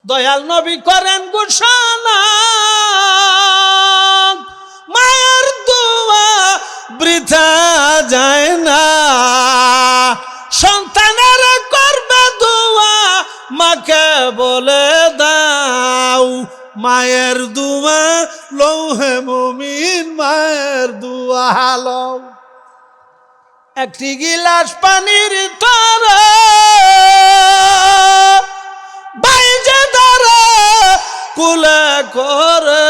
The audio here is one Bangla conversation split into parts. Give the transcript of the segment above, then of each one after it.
দয়াল নবী করেন ঘোষণা, মায়ের দোয়া বৃথা যায় না, সন্তানের করবে দোয়া মাকে বলে দাও, মায়ের দোয়া লৌহে মুমিন, মায়ের দোয়া লও। একটি গিলাস পানির তরে বাইজে ধরে কুলে করে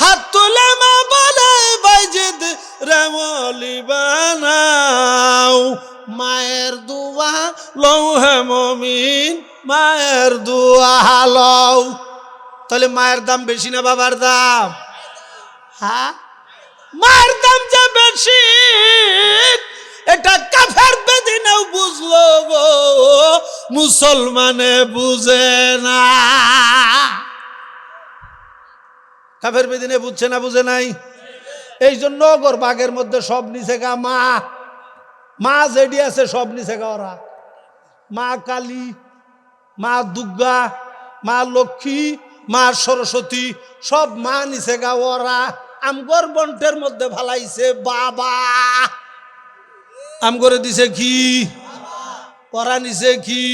হাত তুলে মা বলে বাইজিদ রেমলি বানাও, মায়ের দোয়া লৌহে মুমিন, মায়ের দোয়া লও। তাহলে মায়ের দাম বেশি না বাবার দাম? হ্যাঁ, মায়ের দাম যে বেশি এটা কাফের বেদিনেও বুঝলো গো, মুসলমানে বুঝে না। কাফের বেদিনে বুঝছে না, বুঝে নাই। এই জন্য ওগর বাগের মধ্যে সব নিচে গা মা, মা যেডি আছে সব নিচে গা ওরা। মা কালী, মা দুর্গা, মা লক্ষ্মী, মা সরস্বতী সব মা নিচে গা ওরা। আমগর বন্টের মধ্যে ভালাইছে বাবা, আমগরে দিছে কি? ওরা নিছে কি?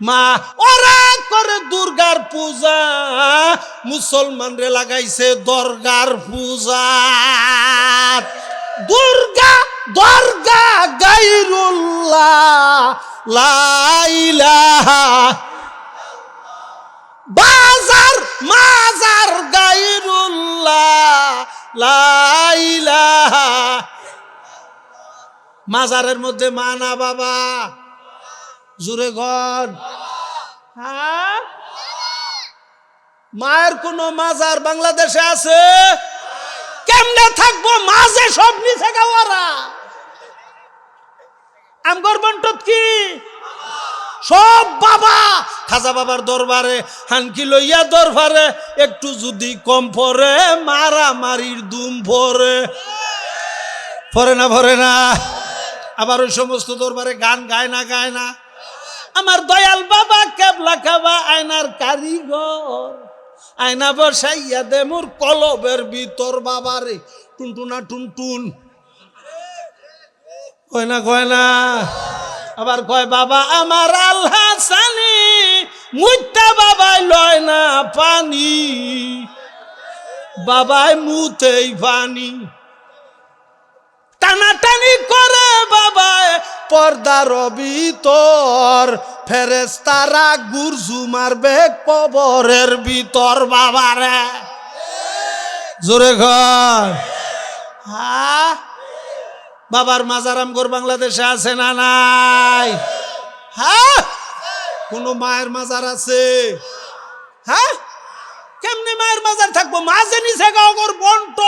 মা। ওরা করে দুর্গার পূজা, মুসলমানরে লাগাইছে দরগার পূজা। দুর্গা দরগা গায়রুল্লাহ লা ইলাহা, বাজার মাজার গায়রুল্লাহ লা ইলাহা। মাজারের মধ্যে মা না বাবা? জুড়ে ঘর। হ্যাঁ, মায়ের কোন মাজার বাংলাদেশে আছে? কেমনে থাকবো? মাঝে সব নিচে গাওয়ারা। আমগর বন্টত কি সব বাবা। খাজা বাবার দরবারে হানকি লইয়া দরবারে একটু যদি কম পরে মারামারির দুম পরে, পরে না পরে না? আবার ওই সমস্ত দরবারে গান গায় না, গায় না? আমার দয়াল বাবা কেবলা খাবা আয়নার কারিগর, আয়না বসাইয়া দে মোর কলবের ভিতর বাবারে টুনটুনা টুনটুন। কয় না, কয় না? আবার কয় বাবা আমার আল্লাহ সানি মুইতা বাবাই লয় না পানি, বাবাই মুতেই পানি। টানাটানি করে বাবায় পর্দার ভিতর, ফেরেশতারা গুরজু মারবে কবরের ভিতর বাবারে। জোরে ঘর। হ্যাঁ, বাবার মাজার আমগর বাংলাদেশে আছে না নাই? হ্যাঁ, কোন মায়ের মাজার আছে? হ্যাঁ, কেমনে মায়ের মাজার থাকবো? মাঝে নিচে গাওগর বন্ট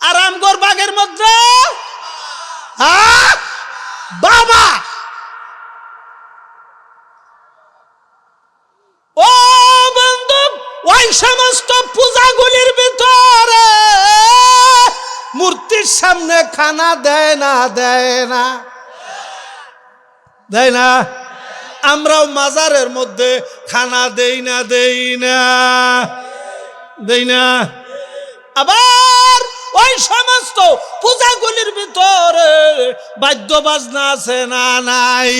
আর আমগর বাগের মধ্যে বাবা। ও বন্ধু, ওই সমস্ত পূজাগুলির ভিতরে মূর্তির সামনে খানা দেয় না, দেয় না, দেয় না? আমরাও মাজারের মধ্যে খানা দেই না, দেই না, দেই না? আবার ওই সমস্ত পূজাগুলির ভিতরে বাদ্য বাজনা আছে না নাই?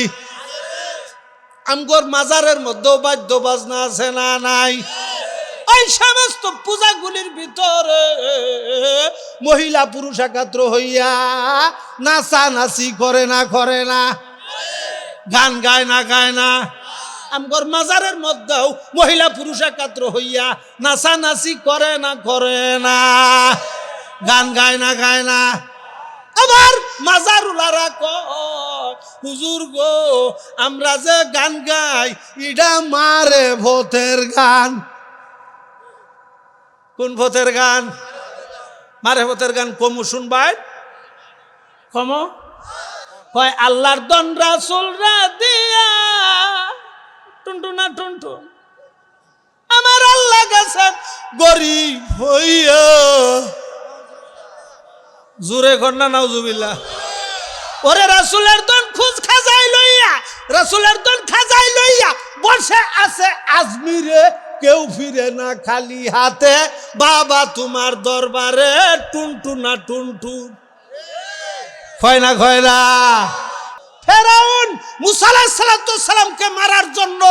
আমগর মাজারের মধ্যেও বাদ্য বাজনা আছে না নাই? ওই সমস্ত পূজাগুলির ভিতরে মহিলা পুরুষ একাত্র হইয়া নাচা নাচি করে না, করে না? গান গায় না, গায় না? আমগর মাজারের মধ্যেও মহিলা পুরুষ একাত্র হইয়া নাচা নাচি করে না, করে না? গান গায় না, গায় না? আবার মাজারুলারা কয় হুজুর গো আমরা যে গান গাই ইডা মারে ভূতের গান। কোন ভূতের গান? মারে ভূতের গান। কমু শুনবাই, কমো। কয় আল্লাহর দন রাসূলরা দিয়া টুনটুনা টুনটুন, আমার আল্লাহ গেছে গরিব হইয়া। জোরে কর না নাউজুবিল্লাহ। ওরে রাসূলের দন খুঁজ খাজাই লইয়া রাসূলের দন খাজাই লইয়া বসে আছে আজমিরে, কেউ ফিরে না খালি হাতে, বাবা তোমার দরবারে টুনটুনা টুনটুন। হয় না হয় না? ফেরাউন মুসা আলাইহিস সালামকে মারার জন্য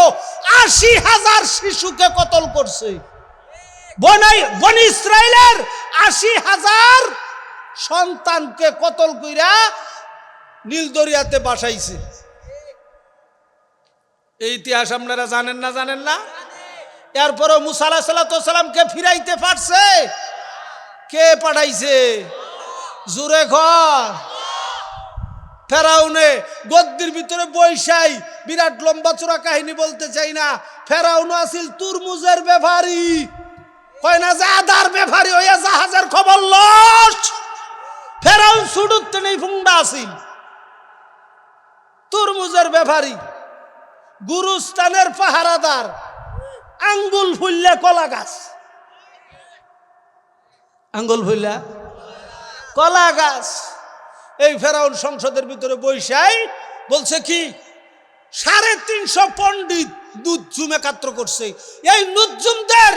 ৮০,০০০ শিশুকে কতল করছে। বনি ইসরাইলের ৮০,০০০ সন্তানকে কতল কইরা নীল দরিয়াতে বাসাইছে। এই ইতিহাস আপনারা জানেন না? জানেন না? এরপরে মুসা আলাইহিস সালামকে ফিরাইতে পারছে কে? পাঠাইছে? জোরে ঘর। ফেরাউনে গদ্দির ভিতরে বৈশাই, বিরাট লম্বা চূড়া কাহিনী বলতে চাই না। ফেরাউন আসিল তুরমুজের ব্যাপারী, কয় না যে আদার ব্যাপারী হইয়া জাহাজের খবর লস। ফেরাউন ছুটুতে নেই ফুংডা আসিল তুরমুজের ব্যাপারী, গুরুস্থানের পাহারাদার, আঙ্গুল ফুললে কলা গাছ, আঙ্গুল ফুললা কলা গাছ। এই ফেরাউন সংসদের ভিতরে বৈশাই বলছে কি ৩৫০ পণ্ডিত নুজ্জুম একাত্র করছে। এই নুজ্জুমদের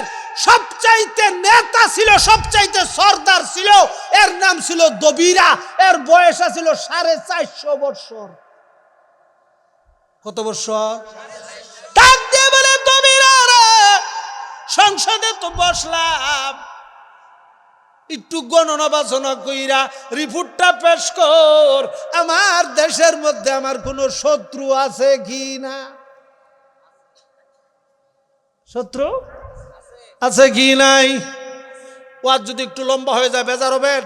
সবচাইতে নেতা ছিল, সবচাইতে সর্দার ছিল, এর নাম ছিল দবিরা। এর বয়স ছিল ৪৫০ বছর। কত বছর? ডাক দিয়ে বলে দবিরা রে, সংসদে তো বসলাম, একটু গণনা বাছনা কইরা রিপোর্টটা পেশ কর, আমার দেশের মধ্যে আমার কোনো শত্রু আছে কি না? শত্রু আছে কি নাই? ওয়াজ যদি একটু লম্বা হয়ে যায় বেজার হবেন?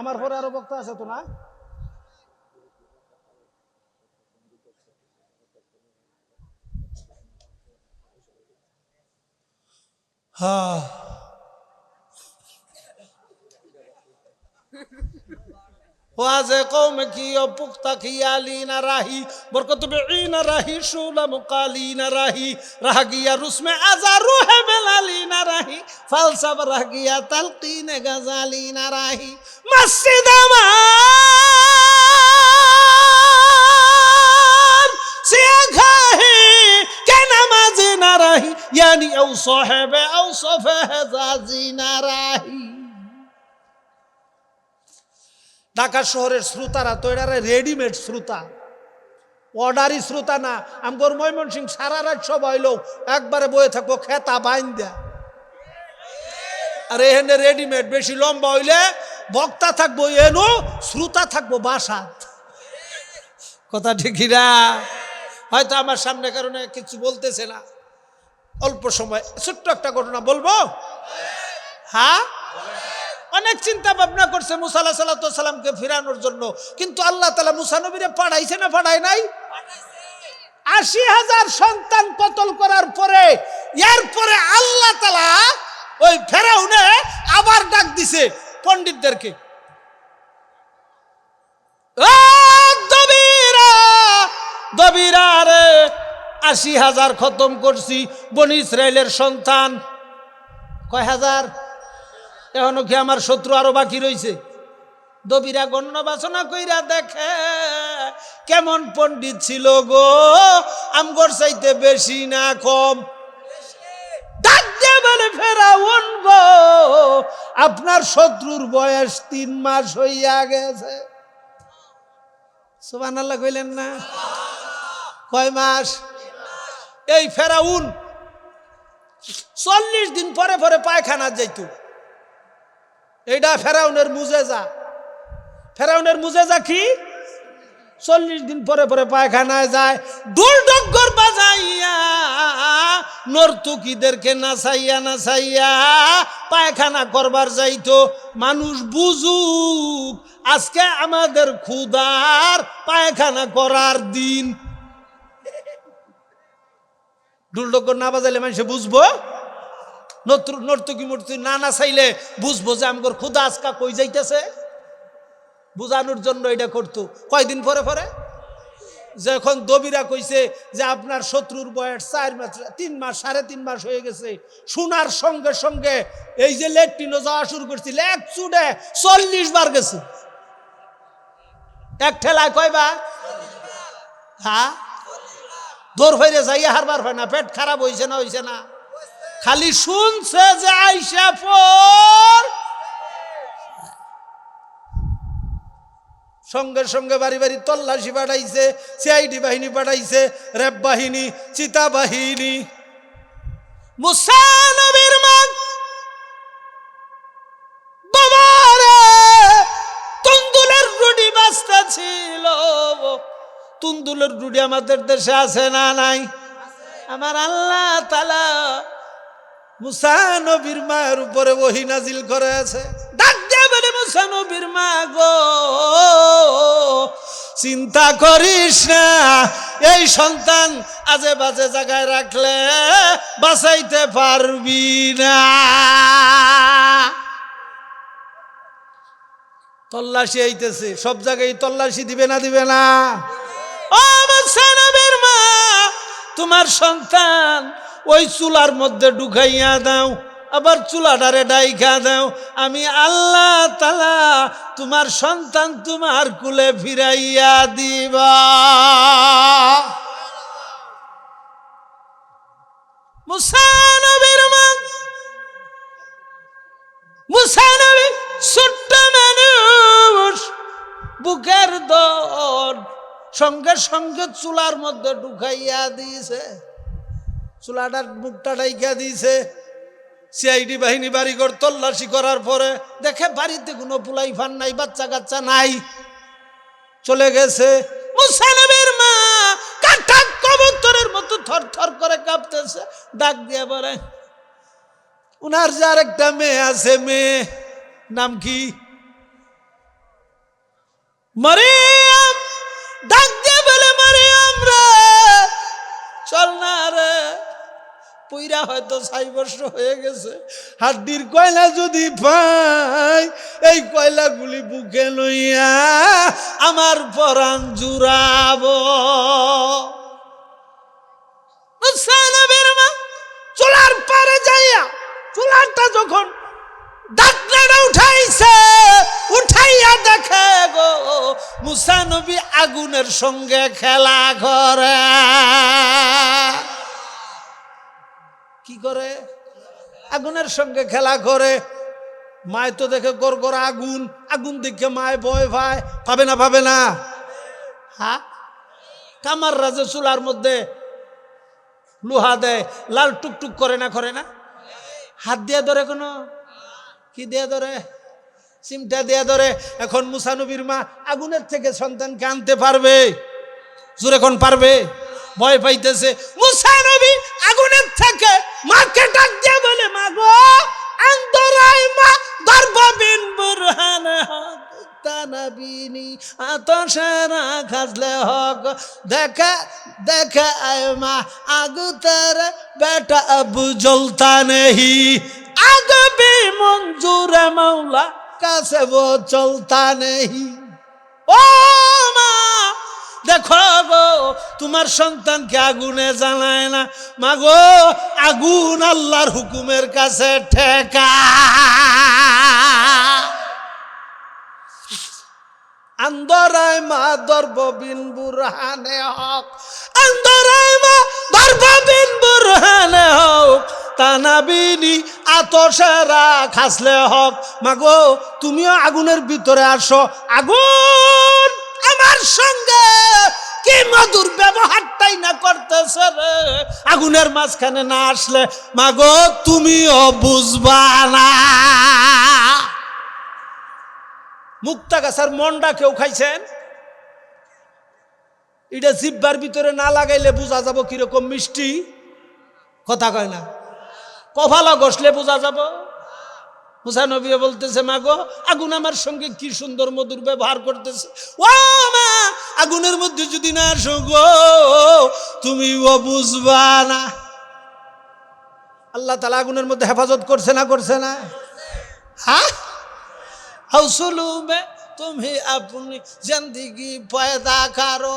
আমার পরে আরো বক্তা আছে তো না? হ্যাঁ, ওয়াজে কওমে কি পুক্তা খিয়ালি না রাহি, বরকত বেঈ না রাহি, শুলা মুকালি না রাহি, রাহ গিয়া রুসমে আজা রুহে বেলালি না রাহি, ফালসাফা রাহ গিয়া তালকিনে গাজালি না রাহি। মসজিদ আমার সিয়া খাহি কে নামাজি না রাহি, ইয়ানি আও সাহেবে আও সফে জাজি না রাহি। ঢাকা শহরের শ্রোতারা তো এটা রেডিমেড শ্রোতা, অর্ডারি শ্রোতা না। আমগর ময়মনসিংহ সারা রাত সব হইল একবারে বয়ে থাকবো খেতা বাইন দেয়া, আর এখানে রেডিমেড। বেশি লম্বা হইলে বক্তা থাকবো এনো, শ্রোতা থাকবো বাসাত। কথা ঠিকই না? হয়তো আমার সামনে কারণে কিছু বলতেছে না, অল্প সময় ছোট্ট একটা ঘটনা বলবো। হ্যাঁ, অনেক চিন্তা ভাবনা করছে মুসা আলাইহিস সালামকে ফিরানোর জন্য, কিন্তু আল্লাহ তাআলা মুসা নবীরে পাঠাইছে না পাঠায় নাই? ৮০,০০০ সন্তান কতল করার পরে এরপরে আল্লাহ তাআলা ওই ফেরাউনে আবার ডাক দিছে পণ্ডিতদেরকে, দবিরা রে ৮০,০০০ খতম করছি, বনি ইসরাইলের সন্তান কয় হাজার? এখনো কি আমার শত্রু আরো বাকি রয়েছে? দবিরা গণনা বাসনা কইরা দেখে কেমন পণ্ডিত ছিল গো, আমগর চাইতে বেশি না কম? ডাক দিয়ে বলে ফেরাউন গো, আপনার শত্রুর বয়স ৩ মাস হইয়া গেছে। সুবহানাল্লাহ কইলেন না? কয় মাস? এই ফেরাউন ৪০ দিন পরে পরে পায়খানা যাইতো। এইটা ফেরাউনের মুজেজা। ফেরাউনের মুজেজা কি? ৪০ দিন পরে পরে পায়খানায় যায়, ঢোল ডগর বাজাইয়া নর্তকীদেরকে নাচাইয়া নাচাইয়া পায়খানা করবার যাইতো। মানুষ বুঝুক আজকে আমাদের ক্ষুধার পায়খানা করার দিন। ঢোল ডগর না বাজাইলে মানুষ বুঝবো? নর্তকী মূর্তি না নাচাইলে বুঝবো যে আমগর ক্ষুধা আজকা কই যাইতেছে। বুঝানোর জন্য এটা করতো। কয়দিন পরে পরে যখন দবিরা কইছে যে আপনার শত্রুর বয়স ৪ মাস, ৩ মাস, ৩.৫ মাস হয়ে গেছে, শোনার সঙ্গে সঙ্গে এই যে লেট্রিনও যাওয়া শুরু করছিল, এক চুড়ে ৪০ বার গেছে। এক ঠেলায় কয়বার? হ্যাঁ, দৌড় ফেরে যাইয়া হারবার হয় না, পেট খারাপ হইছে না হইছে না, খালি শুনছে যে আইসা পর সঙ্গে সঙ্গে বাড়ি বাড়ি তল্লাশি পাঠাইছে, সিআইডি বাহিনী পাঠাইছে, র্যাব বাহিনী, চিতা বাহিনী। মুসা নবীর মা বাবারে তুন্দুলের রুটি বাস্তা ছিল। তুন্দুলের রুটি আমাদের দেশে আছে না নাই? আমার আল্লাহ তাআলা মুসা নবীর মায়ের উপরে ওহী নাজিল করেছে। ডাক দিয়ে বলে, মুসা নবীর মা গো, চিন্তা করিস না, এই সন্তান আজে বাজে জায়গায় রাখলে বাঁচাইতে পারবি না। তল্লাশি আইতেছে, সব জায়গায় তল্লাশি দিবে না দিবে না? ও মুসা নবীর মা, তোমার সন্তান ওই চুলার মধ্যে ঢুকাইয়া দাও, আবার চুলাটারে ডাইখা দাও, আমি আল্লাহ তাআলা তোমার সন্তান তোমার কুলে ফিরাইয়া দিবা। মুসা নবীর মা, মুসা নবী ছোট্ট মানুষ, বুকের দর্দ, সঙ্গে সঙ্গে চুলার মধ্যে ঢুকাইয়া দিয়েছে, চুলাটার মুখটা ডাইকা দিয়েছে। সিআইডি বাহিনী বাড়িঘর তল্লাশি করার পরে দেখে বাড়িতে কোনো পুলাই ফান নাই, বাচ্চা কাচ্চা নাই, চলে গেছে। মুসা নবীর মা কাটা কবুতরের মতো থর থর করে কাঁপতেছে, ডাক দিয়ে বলে, উনার যে আরেকটা মেয়ে আছে, মেয়ে নাম কি? মারিয়াম। ডাক দিয়ে বলে, মারিয়াম রে, চল না রে, পুইরা হয়তো 6 বছর হয়ে গেছে, হাড্ডির কয়লা যদি পাই, এই কয়লাগুলি বুকে লইয়া আমার পরাণ জুড়াবো। মুসা নবীর মা চুলার পারে যাইয়া, চুলাটা যখন ঢাকনাটা উঠাইছে, উঠাইয়া দেখে গো মুসা নবী আগুনের সঙ্গে খেলা করে। কি করে? আগুনের সঙ্গে খেলা করে। মায় তো দেখে গড়গড়া আগুন, আগুন দেখে মায় ভয় পায়, পাবে না পাবে না? হ্যাঁ, কামার রাজে চুলার মধ্যে লোহা দেয়, লাল টুকটুক করে না, করে না? হাত দিয়ে ধরে, কোনো কি দিয়ে ধরে? চিমটা দিয়ে ধরে। এখন মুসা নবীর মা আগুনের থেকে সন্তানকে আনতে পারবে? জোরে কোন পারবে? ভয় পাইতেছে। মুসা নবী আগুনের থেকে মাকে ডাক দিয়ে বলে, মা গো, আন্দরাই মা দরবিন বুরহান হক তানাবিনি আতশারা খাজলে হক, দেখা দেখা আয় মা আগু তার বেটা আবু জ্বলতা নেহি, আগ भी मंजूर है मौला कैसे वो चलता नहीं। ও মা, দেখো গো, তোমার সন্তানকে আগুনে জ্বালায় না, মা গো, আগুন আল্লাহর হুকুমের কাছে ঠেকা। আন্দরায় মা দরবিন বুরহানে হক, আন্দরায় মা দরবিন বুরহানে হক তানাবিনি আতশারা খাসলে হক। মাগো, তুমিও আগুনের ভিতরে আসো। আগুন আমার সঙ্গে কি মধুর ব্যবহারটাই না করতেছে রে, আগুনের মাঝখানে না আসলে মাগো তুমিও বুঝবা না। মুক্তা গাছার মন্ডা কেউ খাইছেন? এটা জিব্বার ভিতরে না লাগাইলে বোঝা যাব কিরকম মিষ্টি। কথা কয় না? কপালা ঘষলে বোঝা যাব। মুসা নবী বলতেছে, মা গো, আগুন আমার সঙ্গে কি সুন্দর মধুর ব্যবহার করতেছে। ও মা, আগুনের মধ্যে যদি না আসো গো, তুমিও বুঝবা না। আল্লাহ তাআলা আগুনের মধ্যে হেফাজত করছে না করছে না? হ্যাঁ, हौसलों में तुम्हें अपनी जिंदगी पैदा करो,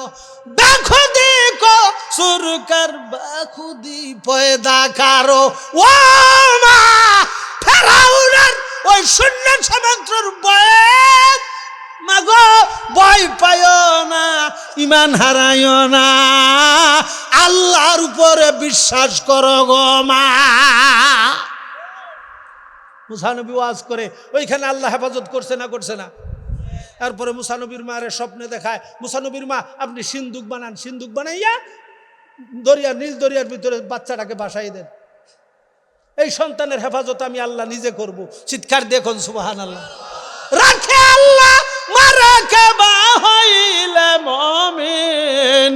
बेखुदी को सुर कर बेखुदी पैदा करो। ও মা, ফেরাউনের ওই শূন্য সমুদ্রের বয়ে মাগো ভয় পাইও না, ইমান হারাইও না, আল্লাহর উপরে বিশ্বাস করো গো মা। মুসা নবী ওয়াজ করে, ওইখানে আল্লাহ হেফাজত করছে না করছে না? তারপরে মুসা নবীর মারে স্বপ্নে দেখায়, মুসা নবীর মা আপনি সিন্দুক বানান, সিন্দুক বানাইয়া দরিয়ার নিজ দরিয়ার ভিতরে বাচ্চাটাকে বাসাই দেন, এই সন্তানের হেফাজত আমি আল্লাহ নিজে করব। চিৎকার দেখুন সুবহানাল্লাহ। রাখে আল্লাহ মারাকে বা হইলে মুমিন,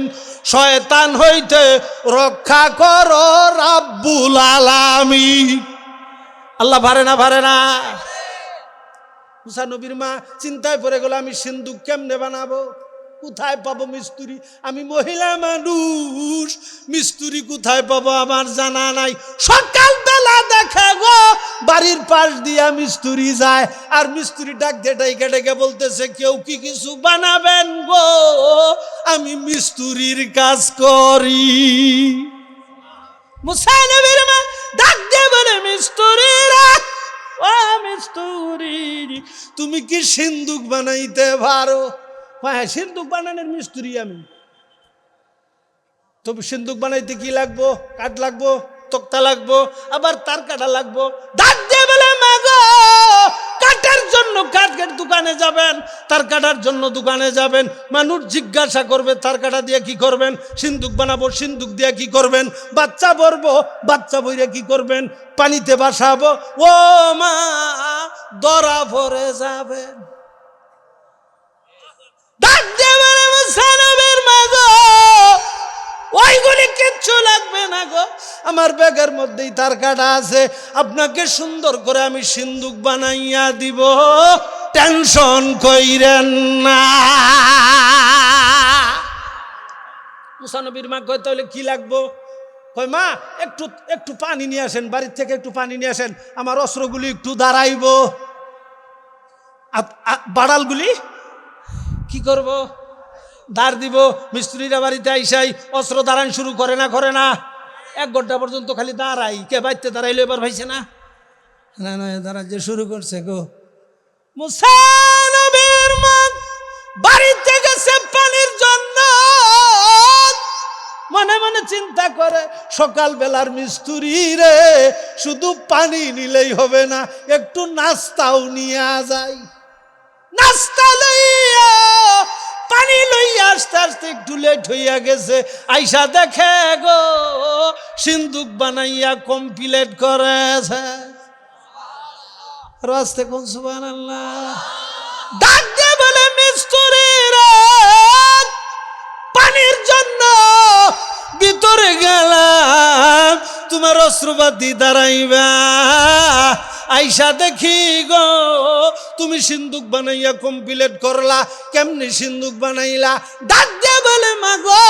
শয়তান হইতে রক্ষা করো রাব্বুল আলামিন। আল্লাহ ভারে না ভারে না? মুসা নবীর মা চিন্তায় পড়ে গেল, আমি সিন্দুক কেমনে বানাবো, কোথায় পাবো মিস্ত্রি, আমি মহিলা মানুষ, মিস্ত্রি কোথায় পাবো আমার জানা নাই। সকালবেলা দেখা গো বাড়ির পাশ দিয়া মিস্ত্রি যায়, আর মিস্ত্রি ডাক ডেকে ডেকে বলতেছে, কেউ কি কিছু বানাবেন গো, আমি মিস্ত্রির কাজ করি। মুসা নবীর মা ডাক দিয়ে বলে, মিস্ত্রিরা, ও মিস্ত্রি তুমি কি সিন্দুক বানাইতে পারো? হ্যাঁ, সিন্দুক বানানোর মিস্ত্রি আমি। তবে সিন্দুক বানাইতে কি লাগবো? কাঠ লাগবো, তক্তা লাগবো, আবার তার কাটা লাগবো। ডাক দিয়ে বলে, মাগো কাঠের জন্য কাঠের দোকানে যাবেন, তার কাটার জন্য দোকানে যাবেন, মানুষ জিজ্ঞাসা করবে তার কাটা দিয়ে কি করবেন, সিন্দুক বানাবো, সিন্দুক দিয়ে কি করবেন, বাচ্চা ভরবো, বাচ্চা বইরে কি করবেন, পানিতে বাসাবো, ও মা ধরা পড়ে যাবেন। ডাক দিয়ে বলে, মুসা নবীর মা গো ওইগুলি কিচ্ছু লাগবে না গো, আমার ব্যাগের মধ্যেই তার কাটা আছে, আপনাকে সুন্দর করে আমি সিন্দুক বানাইয়া দিব, টেনশন কইরেন না। মুসা নবীর মা কয়, তাহলে কি লাগবো? কয়, মা একটু একটু পানি নিয়ে আসেন, বাড়ির থেকে একটু পানি নিয়ে আসেন, আমার অস্ত্রগুলি একটু দাঁড়াইব। বাড়ালগুলি কি করব? ধার দিব। মিস্ত্রিরা বাড়িতে আইসাই অস্ত্র দাঁড়ান শুরু করে না করে না? 1 ঘন্টা পর্যন্ত খালি দাঁড়াই, কে বাইতে দাঁড়াইলো এবার ভাইছে না? না না, দাঁড়াতে যে শুরু করছে গো। মুসা নবীর মা বাড়িতে গেছে পানির জন্য, মনে মনে চিন্তা করে, সকাল বেলার মিস্ত্রি রে, শুধু পানি নিলেই হবে না, একটু নাস্তাও নিয়ে যায়। নাস্তা লইয়া পানি লইয়া আস্তে আস্তে একটু লেট হইয়া গেছে, আইসা দেখে গো সিন্দুক বানাইয়া কমপ্লিট করেছে। রাস্তে কোন সুবহানাল্লাহ। ডাক দিয়ে বলে, মিস্ত্রি রে পানির জন্য ভিতরে গেলাম, তোমার অস্ত্রপাতি দাঁড়াইবা, আইসা দেখি গো তুমি সিন্দুক বানাইয়া কমপ্লিট করলা, কেমনি সিন্দুক বানাইলা? ডাক দিয়ে বলে, মা গো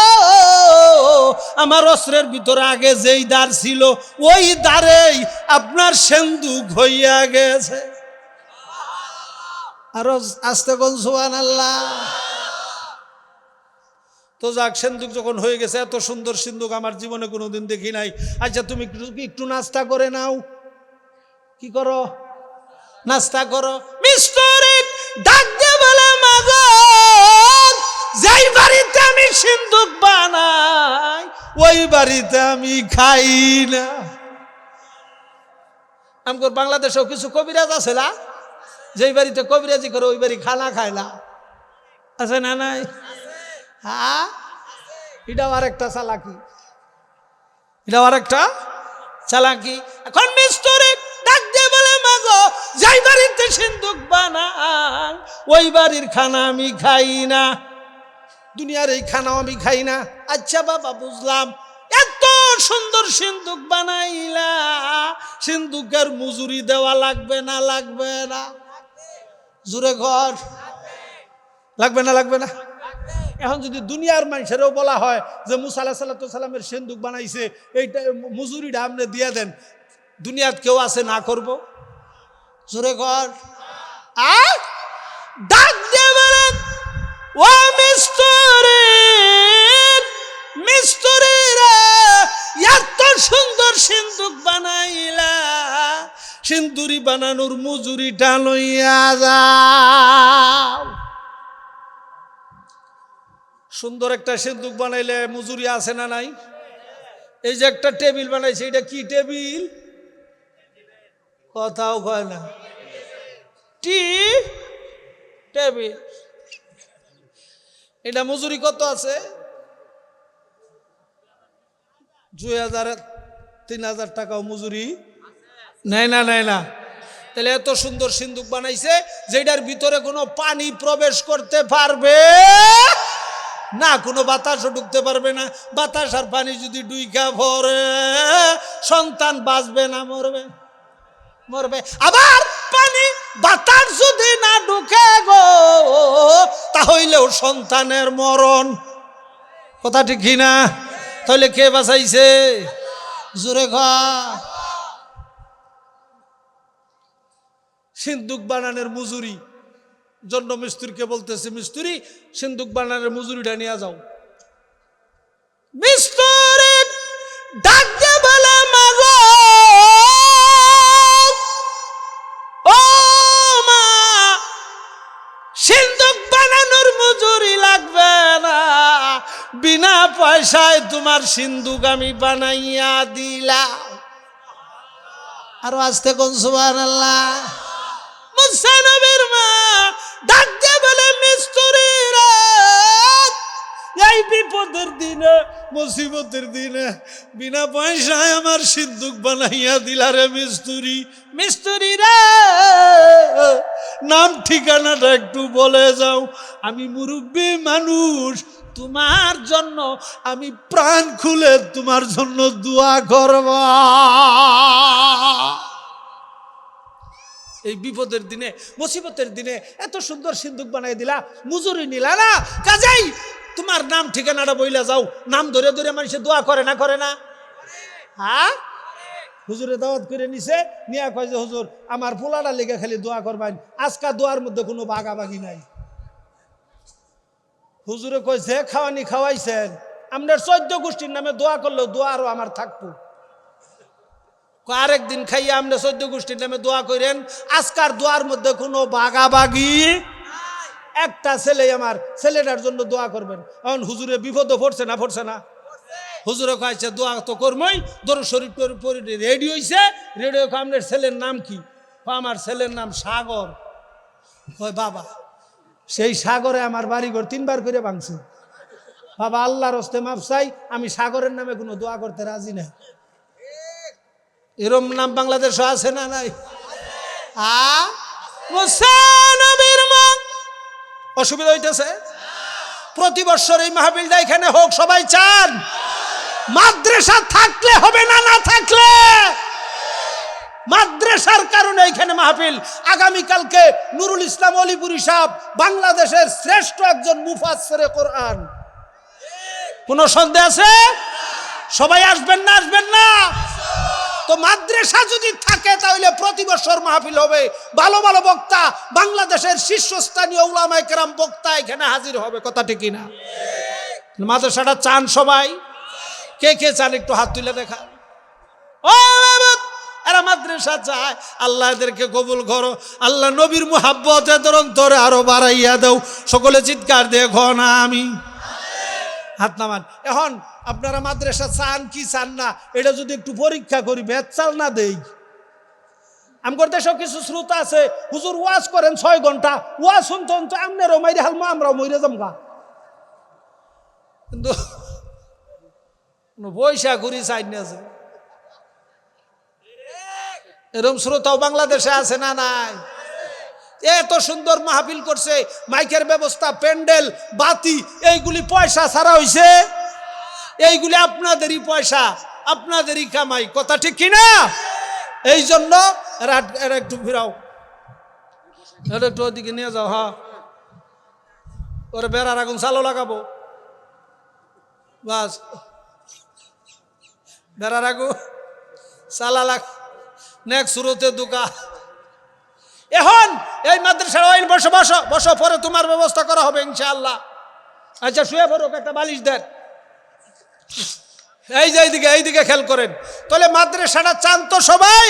আমার অস্ত্রের ভিতরে আগে যেই দ্বার ছিল, ওই দ্বারেই আপনার সিন্দুক হইয়া গেছে। আরো আস্তে কোন সুবহানাল্লাহ। তো যাক, সিন্দুক যখন হয়ে গেছে, এত সুন্দর সিন্দুক আমার জীবনে কোনোদিন দেখি নাই। আচ্ছা তুমি একটু নাস্তা করে নাও। কি করো? নাস্তা করো। মিস্ত্রি ডাক দিয়ে বলে, মা গো যেই বাড়িতে আমি সিন্দুক বানাই, ওই বাড়িতে আমি খাই না। আমগো বাংলাদেশেও কিছু কবিরাজ আছে না, যেই বাড়িতে কবিরাজি করে ওই বাড়ি খানা খায় না, আছে না? নাই? হ্যাঁ, এটাও আরেকটা চালাকি, এটাও আরেকটা চালাকি। এখন মিস্ত্রি ডাক দিয়ে বলে, মা গো যেই বাড়িতে সিন্দুক বানান, ওই বাড়ির খানা আমি খাই না, দুনিয়ার এই খানাও আমি খাই না। আচ্ছা বাবা বুঝলাম, এত সুন্দর সিন্দুক বানাইলা, সিন্দুকের মজুরি দেওয়া লাগবে না? লাগবে না? জুড়ে ঘর লাগবে না? লাগবে না? এখন যদি দুনিয়ার মানুষেরও বলা হয় যে মুসা আলাইহিস সালামের সিন্দুক বানাইছে, এইটা মজুরিটা আপনি দিয়ে দেন, দুনিয়ার কেউ আছে না করব? জোরে ঘর। আর ডাক দিয়ে বলেন, ও মিস্ত্রি, মিস্ত্রিরা এত সুন্দর সিন্দুক বানাইলা, সিন্দুরি বানানোর মজুরিটা লইয়া যাও। সুন্দর একটা সিন্দুক বানাইলে মজুরি আছে না নাই? এই যে একটা টেবিল বানাইছে, এটা কি টেবিল? কথাও কয় না। টি টেবিল, এটা মজুরি কত আছে? 2000 3000 টাকাও মজুরি নেয় না। তাহলে এত সুন্দর সিন্দুক বানাইছে যেটার ভিতরে কোনো পানি প্রবেশ করতে পারবে না, কোনো বাতাসও ঢুকতে পারবে না। বাতাস আর পানি যদি ডুইকা ভরে, সন্তান বাঁচবে না মরবে। আবার পানি বাতাস যদি না ঢুকে গো, তাহলেও সন্তানের মরণ। কথা ঠিক কিনা? তাহলে কে বাঁচাইছে? জোরে খা। সিন্দুক বানানোর মজুরি জন্য মিস্ত্রিকে বলতেছে, মিস্ত্রি সিন্দুক বানানোর মজুরিটা নিয়ে যাও। মিস্ত্রি ডাক দিয়ে বলে, মাগো ও মা, সিন্দুক বানানোর মজুরি লাগবে না, বিনা পয়সায় তোমার সিন্দুক আমি বানাইয়া দিলাম। আরো আস্তে কোন সুবহানাল্লাহ। মুসা নবীর মা ডাক দিয়ে বলে, মিস্ত্রি রে, এই বিপদের দিনে, মুসিবতের দিনে বিনা পয়সায় আমার সিন্দুক বানাইয়া দিলা রে মিস্ত্রি রে, নাম ঠিকানাটা একটু বলে যাও। আমি মুরব্বী মানুষ, তোমার জন্য আমি প্রাণ খুলে তোমার জন্য দোয়া করব। এই বিপদের দিনে, মুসিবতের দিনে এত সুন্দর সিন্দুক বানাই দিলা, মজুরি নিলা না, কাজেই তোমার নাম ঠিকানাটা বইলা যাও। নাম ধরে ধরে মানুষে দোয়া করে না? হ্যাঁ, হুজুরে দাওয়াত করে নিছে, নিয়া কয় যে হুজুর আমার পোলাটা লেগে খালি দোয়া করবেন, আজকা দোয়ার মধ্যে কোনো বাগাবাগি নাই। হুজুরে কইছে খাওয়ানি খাওয়াইছেন, আপনার 14 গোষ্ঠীর নামে দোয়া করলেও দোয়া আরো আমার থাকবো। আরেকদিন খাইয়া আপনি 14 গোষ্ঠীর নামে দোয়া করেন, আজকার দোয়ার মধ্যে কোনো বাগাবাগি। একটা ছেলে, আমার ছেলেটার জন্য দোয়া করবেন। এখন হুজুরে বিপদে পড়ছে না? হুজুরে কয়েছে দোয়া তো করমই, দরুদ শরীফ রেডি হয়েছে। রেডিও আপনার ছেলের নাম কি? আমার ছেলের নাম সাগর। কয় বাবা, সেই সাগরে আমার বাড়িঘর 3 বার করে ভাঙছে। বাবা আল্লাহর হস্তে মাফ চাই, আমি সাগরের নামে কোনো দোয়া করতে রাজি না। এরম নাম বাংলাদেশ আছে না নাই? অসুবিধা হইতেছে? প্রতি বছর এই মাহফিলটা এখানে হোক, সবাই চান? মাদ্রাসা থাকলে হবে না থাকলে? মাদ্রাসার কারণে এখানে মাহফিল। আগামীকালকে নুরুল ইসলাম অলিপুরি সাহেব বাংলাদেশের শ্রেষ্ঠ একজন মুফাসসিরে কোরআন। কোন সন্দেহ আছে? সবাই আসবেন না? তো মাদ্রাসা যদি থাকে তাহলে প্রতি বছর মাহফিল হবে, ভালো ভালো বক্তা, বাংলাদেশের শীর্ষস্থানীয় উলামায়ে কেরাম বক্তা এখানে হাজির হবে। কথা ঠিক কিনা? মাদ্রাসাটা চান সবাই? কে চান একটু হাত তুলে দেখা। ও এরা মাদ্রাসা চায়, আল্লাহ এদেরকে কবুল করো। আল্লাহ নবীর মুহাব্বত এদের অন্তরে আরো বাড়াইয়া দাও। সকলে চিৎকার দিয়ে ঘন আমি। হাত নামান। এখন আপনারা মাদ্রাসা চান কি চান না, এটা যদি একটু পরীক্ষা করি, বেচাল না দেই। আমার দেশে কিছু শ্রোতা আছে, হুজুর ওয়াজ করেন 6 ঘন্টা, ওয়াজ শুনতে আমনেরও মাইরে হালমা, আমরাও মইরে যামগা, কিন্তু পয়সা ঘুরি চাই না। এরকম শ্রোতাও বাংলাদেশে আছে না নাই? এত সুন্দর মাহফিল করছে, মাইকের ব্যবস্থা, প্যান্ডেল, বাতি, এইগুলি পয়সা ছাড়া হইছে? এইগুলি আপনাদেরই পয়সা, আপনাদেরই কামাই। কথা ঠিক কিনা? এই জন্য এরা একটু ফিরাও, এটা একটু ওদিকে নিয়ে যাও। হ্যাঁ, ওরা বেড়ার আগুন চালো লাগাবো, বাস বেড়ার আগুন চালা লাগ, নেক্সট শুরুতে দুকা। এখন এই মাদ্রাসার ওই বসো, পরে তোমার ব্যবস্থা করা হবে ইনশাআল্লাহ। আচ্ছা শুয়ে পড়ো, একটা বালিশ দেন। এই যে এইদিকে খেয়াল করেন। তাহলে মাদ্রাসাটা চান তো সবাই?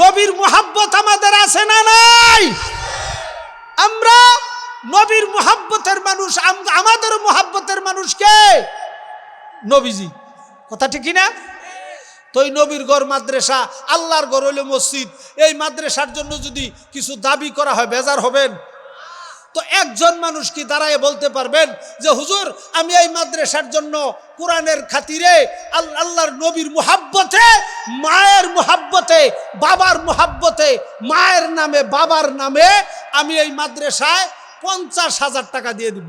নবীর মুহাব্বত আমাদের আছে না নাই? আমরা নবীর মুহাব্বতের মানুষ, আমাদের মুহাব্বতের মানুষ কে? নবীজি। কথা ঠিক না? তো এই নবীর ঘর মাদ্রাসা, আল্লাহর ঘর হইল মসজিদ। এই মাদ্রাসার জন্য যদি কিছু দাবি করা হয়, বেজার হবেন? তো একজন মানুষ কি দাঁড়ায় বলতে পারবেন যে হুজুর আমি এই মাদ্রাসার জন্য কোরআনের খাতিরে, আল্লাহর নবীর মুহাব্বতে, মায়ের মুহাব্বতে, বাবার মুহাব্বতে, মায়ের নামে বাবার নামে আমি এই মাদ্রাসায় 50,000 টাকা দিয়ে দিব?